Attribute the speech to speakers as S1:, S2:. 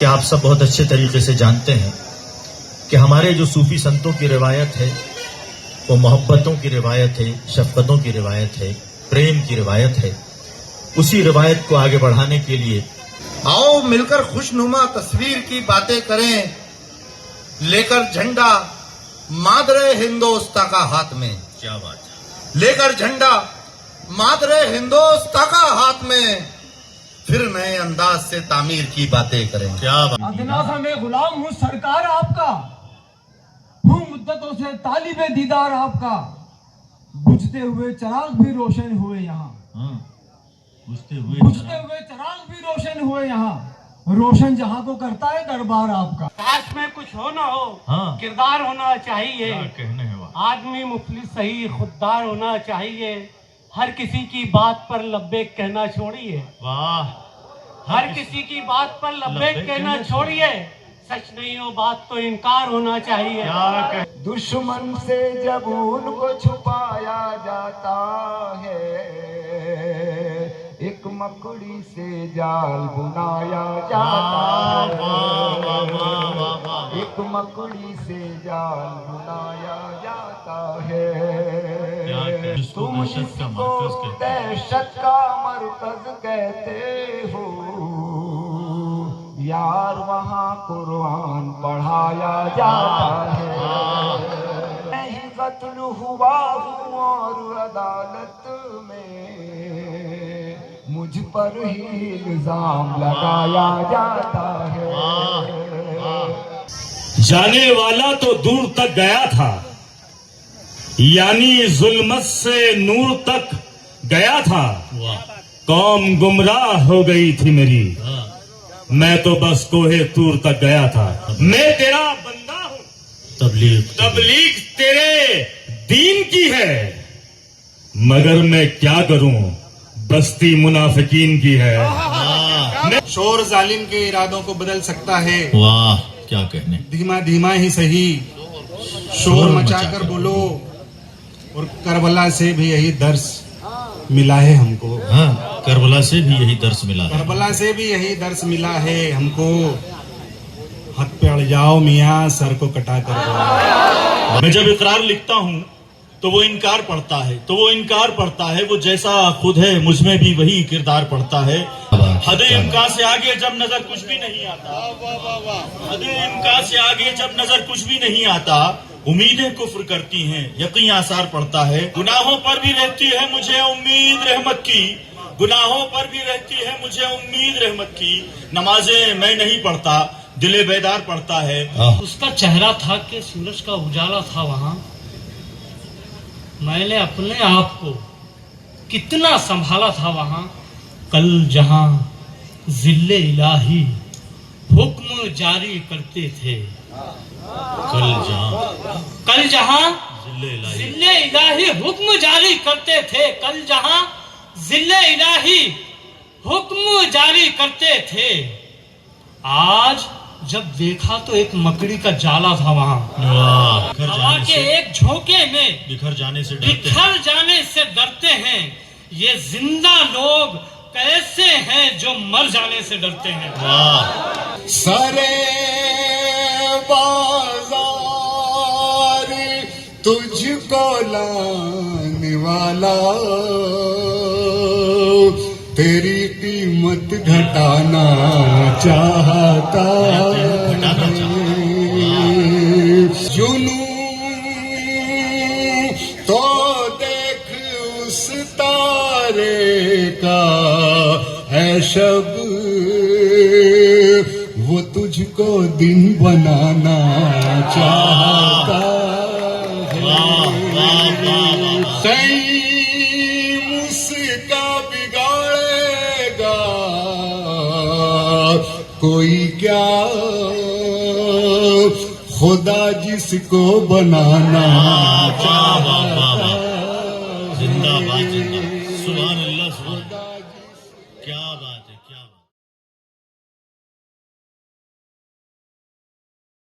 S1: کہ آپ سب بہت اچھے طریقے سے جانتے ہیں کہ ہمارے جو صوفی سنتوں کی روایت ہے وہ محبتوں کی روایت ہے، شفقتوں کی روایت ہے، پریم کی روایت ہے. اسی روایت کو آگے بڑھانے کے لیے
S2: آؤ مل کر خوشنما تصویر کی باتیں کریں، لے کر جھنڈا مادر ہندوستان کا ہاتھ میں.
S1: کیا بات ہے،
S2: لے کر جھنڈا مادر ہندوستان کا ہاتھ میں، پھر نئے انداز سے تعمیر کی باتیں کریں.
S1: کیا بات ہے.
S3: ادنا سا میں غلام ہوں سرکار آپ کا، ہوں مدتوں سے طالب دیدار آپ کا. بجھتے ہوئے چراغ بھی روشن ہوئے یہاں، بجھتے ہوئے چراغ بھی روشن ہوئے یہاں. روشن جہاں کو کرتا ہے دربار آپ کا.
S4: کاش میں کچھ ہو نہ ہو، کردار ہونا چاہیے. آدمی مفلس صحیح خوددار ہونا چاہیے. ہر کسی کی بات پر لبیک کہنا چھوڑیے.
S1: واہ،
S4: ہر کسی کی بات پر لبیک کہنا چھوڑیے. سچ نہیں ہو بات تو انکار ہونا چاہیے.
S3: دشمن سے جب ان کو چھپایا جاتا ہے، ایک مکڑی سے جال بنایا جاتا ہے. ایک مکڑی سے جال بنایا جاتا ہے. تم اس کو دہشت کا مرکز کہتے ہو، یار وہاں قرآن پڑھایا جاتا ہے. نہیں قتل ہوا ہوں اور عدالت میں مجھ پر ہی الزام لگایا جاتا ہے.
S5: جانے والا تو دور تک گیا تھا، یعنی ظلمت سے نور تک گیا تھا. قوم گمراہ ہو گئی تھی میری، میں تو بس کوہ طور تک گیا تھا. میں تیرا بندہ ہوں، تبلیغ تیرے دین کی ہے، مگر میں کیا کروں بستی منافقین کی ہے.
S6: شور ظالم کے ارادوں کو بدل سکتا ہے.
S1: واہ کیا کہنے.
S6: دھیما دھیما ہی صحیح شور مچا کر بولو. اور کربلا سے بھی یہی درس ملا ہے ہم کو.
S1: ہاں، کربلا سے بھی یہی درس ملا ہے.
S6: کربلا سے بھی یہی درس ملا ہے ہم کو. حق پہ اڑ جاؤ میاں، سر کو کٹا کر دو.
S5: میں جب اقرار لکھتا ہوں تو وہ انکار پڑتا ہے. وہ جیسا خود ہے مجھ میں بھی وہی کردار پڑتا ہے. حد امکان سے آگے جب نظر کچھ بھی نہیں آتا، حد امکان سے آگے جب نظر کچھ بھی نہیں آتا، امیدیں کفر کرتی ہیں، یقین آثار پڑتا ہے. گناہوں پر بھی رہتی ہے مجھے امید رحمت کی، گناہوں پر بھی رہتی ہے مجھے امید رحمت کی. نمازیں میں نہیں پڑھتا، دل بیدار پڑتا ہے.
S4: اس کا چہرہ تھا کہ سورج کا اجالا تھا وہاں. میں نے اپنے آپ کو کتنا سنبھالا تھا وہاں. کل جہاں ذل الہی حکم جاری کرتے تھے، کل جہاں ذل الہی حکم جاری کرتے تھے، کل جہاں ذل الہی حکم جاری کرتے تھے. آج جب دیکھا تو ایک مکڑی کا جالا تھا وہاں. ہوا کے ایک جھونکے میں
S1: بکھر جانے
S4: سے ڈرتے ہیں. یہ زندہ لوگ کیسے ہیں جو مر جانے سے ڈرتے ہیں.
S6: سرے بازار تجھ کو لانے والا تیری قیمت گھٹانا چاہتا ہے. جنوں تو دیکھ اس تارے کا ہے شب، وہ تجھ کو دن بنانا چاہتا ہے. سیم اس کا بگاڑے گا کوئی کیا، خدا جس کو بنانا چاہتا